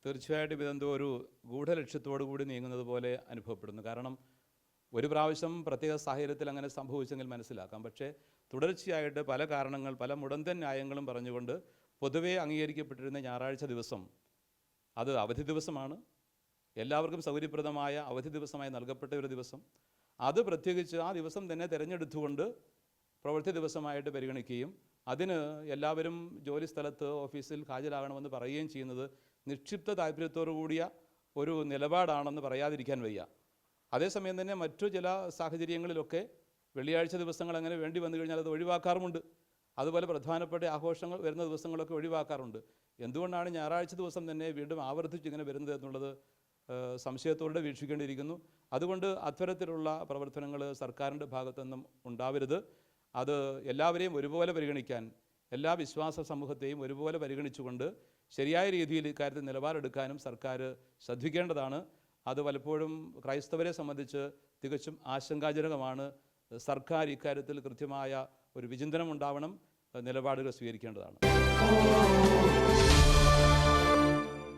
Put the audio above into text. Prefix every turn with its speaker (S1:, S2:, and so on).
S1: തീർച്ചയായിട്ടും ഇതെന്തോ ഒരു ഗൂഢലക്ഷ്യത്തോടു കൂടി നീങ്ങുന്നത് പോലെ അനുഭവപ്പെടുന്നു. കാരണം ഒരു പ്രാവശ്യം പ്രത്യേക സാഹചര്യത്തിൽ അങ്ങനെ സംഭവിച്ചെങ്കിൽ മനസ്സിലാക്കാം. പക്ഷേ തുടർച്ചയായിട്ട് പല കാരണങ്ങൾ, പല മുടന്തൻ ന്യായങ്ങളും പറഞ്ഞുകൊണ്ട് പൊതുവേ അംഗീകരിക്കപ്പെട്ടിരുന്ന ഞായറാഴ്ച ദിവസം അത് അവധി ദിവസമാണ്, എല്ലാവർക്കും സൗകര്യപ്രദമായ അവധി ദിവസമായി നൽകപ്പെട്ട ഒരു ദിവസം. അത് പ്രത്യേകിച്ച് ആ ദിവസം തന്നെ തിരഞ്ഞെടുത്തുകൊണ്ട് പ്രവൃത്തി ദിവസമായിട്ട് പരിഗണിക്കുകയും അതിന് എല്ലാവരും ജോലി സ്ഥലത്ത് ഓഫീസിൽ ഹാജരാകണമെന്ന് പറയുകയും ചെയ്യുന്നത് നിക്ഷിപ്ത താല്പര്യത്തോടു കൂടിയ ഒരു നിലപാടാണെന്ന് പറയാതിരിക്കാൻ വയ്യ. അതേസമയം തന്നെ മറ്റു ചില സാഹചര്യങ്ങളിലൊക്കെ വെള്ളിയാഴ്ച ദിവസങ്ങൾ അങ്ങനെ വേണ്ടി വന്നു കഴിഞ്ഞാൽ അത് ഒഴിവാക്കാറുമുണ്ട്. അതുപോലെ പ്രധാനപ്പെട്ട ആഘോഷങ്ങൾ വരുന്ന ദിവസങ്ങളൊക്കെ ഒഴിവാക്കാറുണ്ട്. എന്തുകൊണ്ടാണ് ഞായറാഴ്ച ദിവസം തന്നെ വീണ്ടും ആവർത്തിച്ച് ഇങ്ങനെ വരുന്നത് എന്നുള്ളത് സംശയത്തോടെ വീക്ഷിക്കേണ്ടിയിരിക്കുന്നു. അതുകൊണ്ട് അത്തരത്തിലുള്ള പ്രവർത്തനങ്ങൾ സർക്കാരിൻ്റെ ഭാഗത്തുനിന്നും ഉണ്ടാവരുത്. അത് എല്ലാവരെയും ഒരുപോലെ പരിഗണിക്കാൻ, എല്ലാ വിശ്വാസ സമൂഹത്തെയും ഒരുപോലെ പരിഗണിച്ചുകൊണ്ട് ശരിയായ രീതിയിൽ ഇക്കാര്യത്തിൽ നിലപാടെടുക്കാനും സർക്കാർ ശ്രദ്ധിക്കേണ്ടതാണ്. അത് പലപ്പോഴും ക്രൈസ്തവരെ സംബന്ധിച്ച് തികച്ചും ആശങ്കാജനകമാണ്. സർക്കാർ ഇക്കാര്യത്തിൽ കൃത്യമായ ഒരു വിചിന്തനം ഉണ്ടാവണം, നിലപാടുകൾ സ്വീകരിക്കേണ്ടതാണ്.